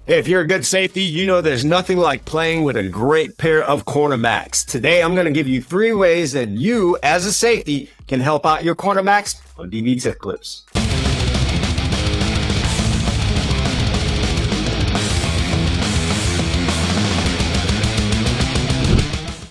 If you're a good safety, you know there's nothing like playing with a great pair of cornerbacks. Today, I'm going to give you 3 ways that you, as a safety, can help out your cornerbacks on DB Tip Clips.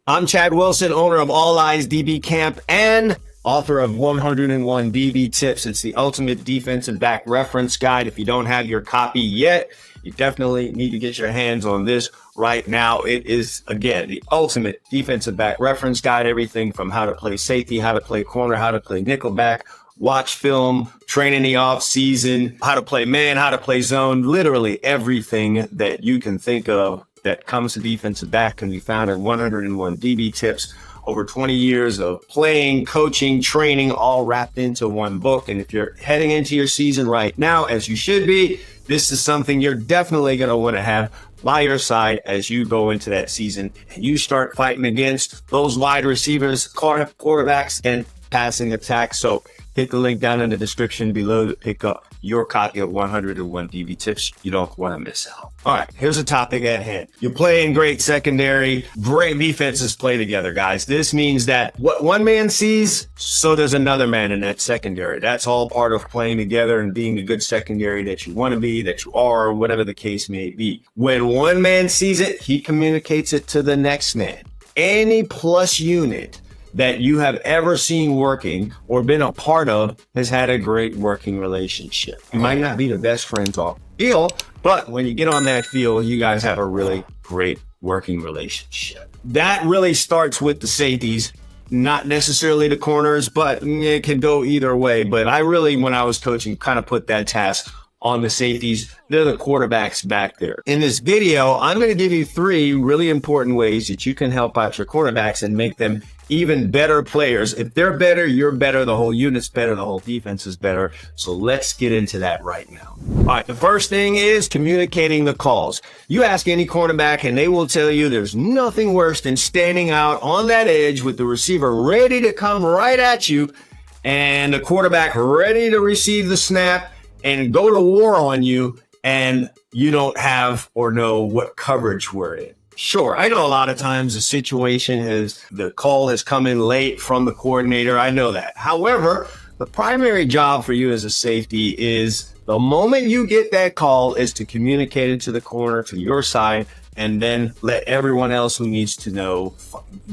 I'm Chad Wilson, owner of All Eyes DB Camp and author of 101 DB Tips. It's the ultimate defensive back reference guide. If you don't have your copy yet, you definitely need to get your hands on this right now. It is, again, the ultimate defensive back reference guide. Everything from how to play safety, how to play corner, how to play nickelback, watch film, train in the off season, how to play man, how to play zone, literally everything that you can think of that comes to defensive back can be found in 101 DB Tips. Over 20 years of playing, coaching, training, all wrapped into one book. And if you're heading into your season right now, as you should be, this is something you're definitely going to want to have by your side as you go into that season and you start fighting against those wide receivers, quarterbacks, and passing attacks. So hit the link down in the description below to pick up your copy of 101 DB Tips. You don't want to miss out. All right, here's a topic at hand. You're playing great secondary. Great defenses play together, guys. This means that what one man sees, so does another man in that secondary. That's all part of playing together and being a good secondary that you want to be, that you are, whatever the case may be. When one man sees it, he communicates it to the next man. Any plus unit that you have ever seen working or been a part of has had a great working relationship. You might not be the best friends off the field, but when you get on that field, you guys have a really great working relationship. That really starts with the safeties, not necessarily the corners, but it can go either way. But I really, when I was coaching, kind of put that task on the safeties. They're the quarterbacks back there. In this video, I'm going to give you 3 really important ways that you can help out your quarterbacks and make them even better players. If they're better, you're better, the whole unit's better, the whole defense is better. So let's get into that right now. All right, the first thing is communicating the calls. You ask any cornerback and they will tell you there's nothing worse than standing out on that edge with the receiver ready to come right at you and the quarterback ready to receive the snap and go to war on you, and you don't have or know what coverage we're in. Sure, I know a lot of times the call has come in late from the coordinator. I know that. However, the primary job for you as a safety is the moment you get that call is to communicate it to the corner, to your side, and then let everyone else who needs to know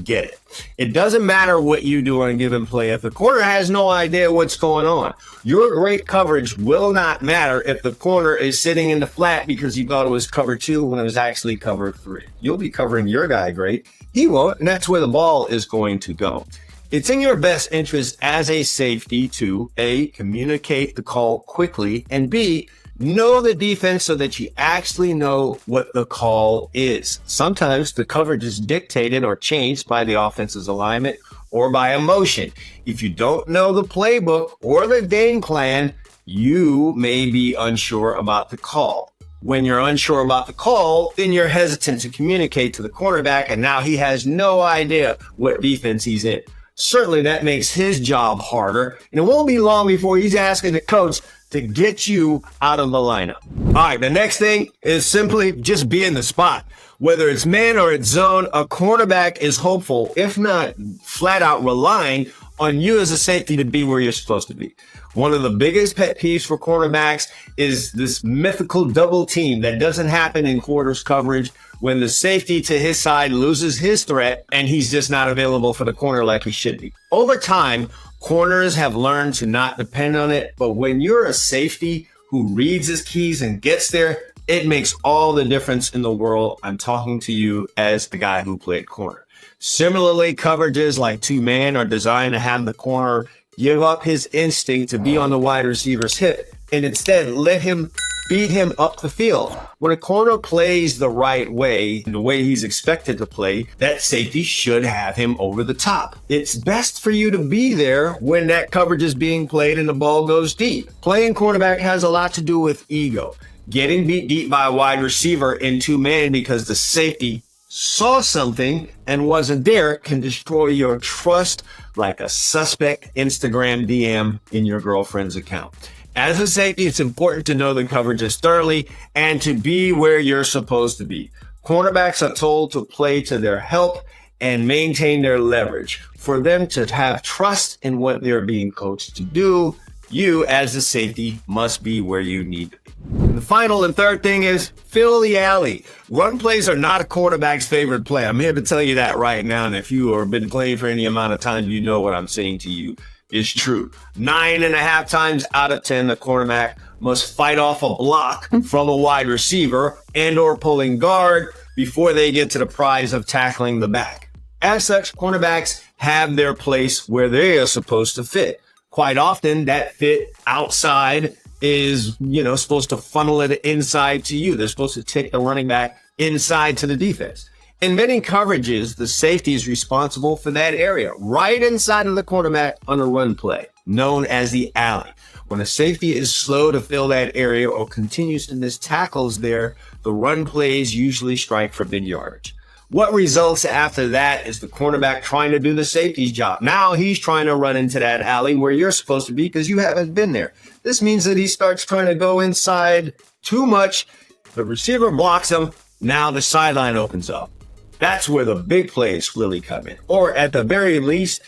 get it. It doesn't matter what you do on a given play. If the corner has no idea what's going on, your great coverage will not matter if the corner is sitting in the flat because you thought it was cover 2 when it was actually cover 3. You'll be covering your guy great. He won't, and that's where the ball is going to go. It's in your best interest as a safety to A, communicate the call quickly, and B, know the defense so that you actually know what the call is. Sometimes the coverage is dictated or changed by the offense's alignment or by emotion. If you don't know the playbook or the game plan, you may be unsure about the call. When you're unsure about the call, then you're hesitant to communicate to the cornerback, and now he has no idea what defense he's in. Certainly that makes his job harder, and it won't be long before he's asking the coach to get you out of the lineup. All right, the next thing is simply just be in the spot. Whether it's man or it's zone, a cornerback is hopeful, if not flat out relying on you as a safety to be where you're supposed to be. One of the biggest pet peeves for cornerbacks is this mythical double team that doesn't happen in quarters coverage when the safety to his side loses his threat and he's just not available for the corner like he should be. Over time, corners have learned to not depend on it, but when you're a safety who reads his keys and gets there, it makes all the difference in the world. I'm talking to you as the guy who played corner. Similarly, coverages like 2-man are designed to have the corner give up his instinct to be on the wide receiver's hip and instead let him beat him up the field. When a corner plays the right way, the way he's expected to play, that safety should have him over the top. It's best for you to be there when that coverage is being played and the ball goes deep. Playing cornerback has a lot to do with ego. Getting beat deep by a wide receiver in 2-man because the safety saw something and wasn't there can destroy your trust like a suspect Instagram DM in your girlfriend's account. As a safety, it's important to know the coverages thoroughly and to be where you're supposed to be. Cornerbacks are told to play to their help and maintain their leverage. For them to have trust in what they're being coached to do, you as a safety must be where you need to be. And the final and third thing is fill the alley. Run plays are not a quarterback's favorite play. I'm here to tell you that right now. And if you have been playing for any amount of time, you know what I'm saying to you is true. 9.5 times out of 10, the cornerback must fight off a block from a wide receiver and or pulling guard before they get to the prize of tackling the back. As such, cornerbacks have their place where they are supposed to fit. Quite often, that fit outside is, supposed to funnel it inside to you. They're supposed to take the running back inside to the defense. In many coverages, the safety is responsible for that area, right inside of the quarterback on a run play, known as the alley. When a safety is slow to fill that area or continues to miss tackles there, the run plays usually strike for big yardage. What results after that is the cornerback trying to do the safety's job. Now he's trying to run into that alley where you're supposed to be because you haven't been there. This means that he starts trying to go inside too much. The receiver blocks him. Now the sideline opens up. That's where the big plays really come in. Or at the very least,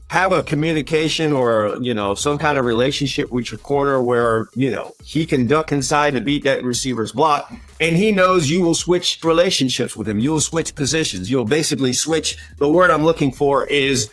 have a communication or, some kind of relationship with your corner where, he can duck inside and beat that receiver's block. And he knows you will switch relationships with him. You'll switch positions. You'll basically switch. The word I'm looking for is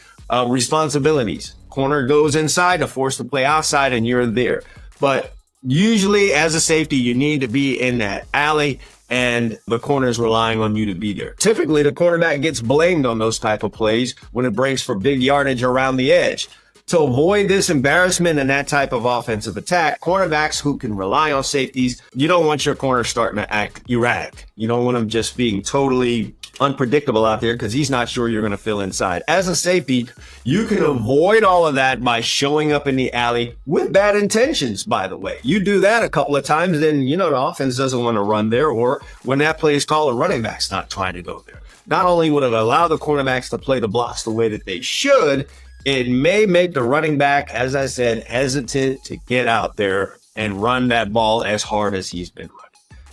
responsibilities. Corner goes inside to force the play outside and you're there. But usually as a safety, you need to be in that alley and the corner is relying on you to be there. Typically, the cornerback gets blamed on those type of plays when it breaks for big yardage around the edge. To avoid this embarrassment and that type of offensive attack, cornerbacks who can rely on safeties, you don't want your corner starting to act erratic. You don't want him just being totally unpredictable out there because he's not sure you're going to fill inside. As a safety, you can avoid all of that by showing up in the alley with bad intentions, by the way. You do that a couple of times, then, the offense doesn't want to run there, or when that play is called, a running back's not trying to go there. Not only would it allow the cornerbacks to play the blocks the way that they should, it may make the running back, as I said, hesitant to get out there and run that ball as hard as he's been running.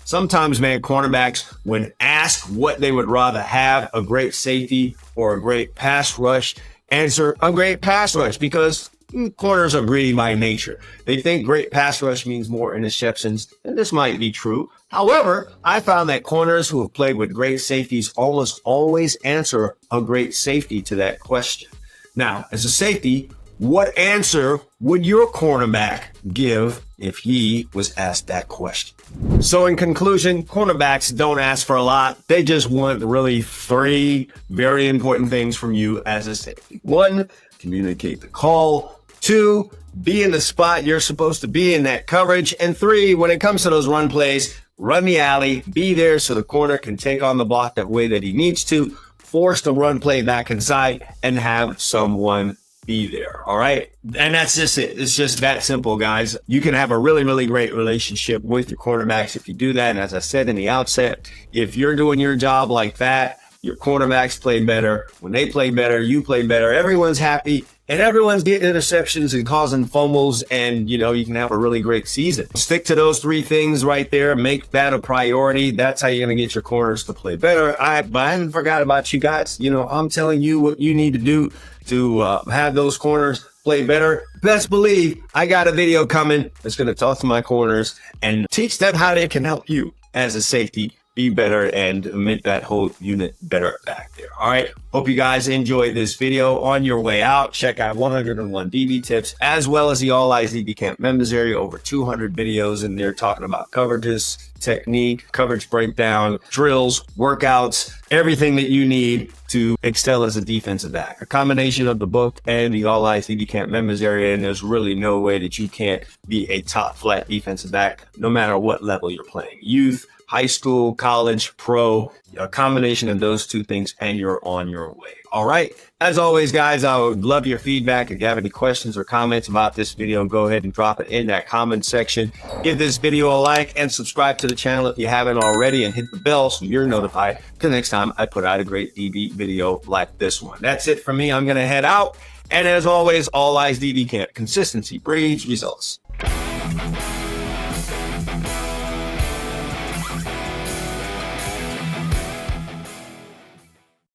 Sometimes, cornerbacks, when asked what they would rather have, a great safety or a great pass rush, answer a great pass rush because corners are greedy by nature. They think great pass rush means more interceptions, and this might be true. However, I found that corners who have played with great safeties almost always answer a great safety to that question. Now, as a safety, what answer would your cornerback give if he was asked that question? So in conclusion, cornerbacks don't ask for a lot. They just want really 3 very important things from you as a safety. 1, communicate the call. 2, be in the spot you're supposed to be in that coverage. And 3, when it comes to those run plays, run the alley, be there so the corner can take on the block that way that he needs to, force the run play back inside, and have someone be there. All right. And that's just it. It's just that simple, guys. You can have a really, really great relationship with your cornerbacks if you do that. And as I said in the outset, if you're doing your job like that, your cornerbacks play better. When they play better, you play better. Everyone's happy and everyone's getting interceptions and causing fumbles. And, you can have a really great season. Stick to those 3 things right there. Make that a priority. That's how you're going to get your corners to play better. I haven't forgot about you guys. I'm telling you what you need to do to have those corners play better. Best believe I got a video coming that's going to talk to my corners and teach them how they can help you as a safety be better and make that whole unit better back there. All right. Hope you guys enjoyed this video. On your way out, check out 101 DB tips as well as the All Eyes DB Camp members area. Over 200 videos in there talking about coverages, technique, coverage breakdown, drills, workouts, everything that you need to excel as a defensive back. A combination of the book and the All Eyes DB Camp members area, and there's really no way that you can't be a top flat defensive back no matter what level you're playing. Youth, high school, college, pro, a combination of those 2 things, and you're on your way. All right. As always, guys, I would love your feedback. If you have any questions or comments about this video, go ahead and drop it in that comment section. Give this video a like and subscribe to the channel if you haven't already, and hit the bell so you're notified the next time I put out a great DB video like this one. That's it for me. I'm going to head out. And as always, All Eyes DB Camp. Consistency breeds results.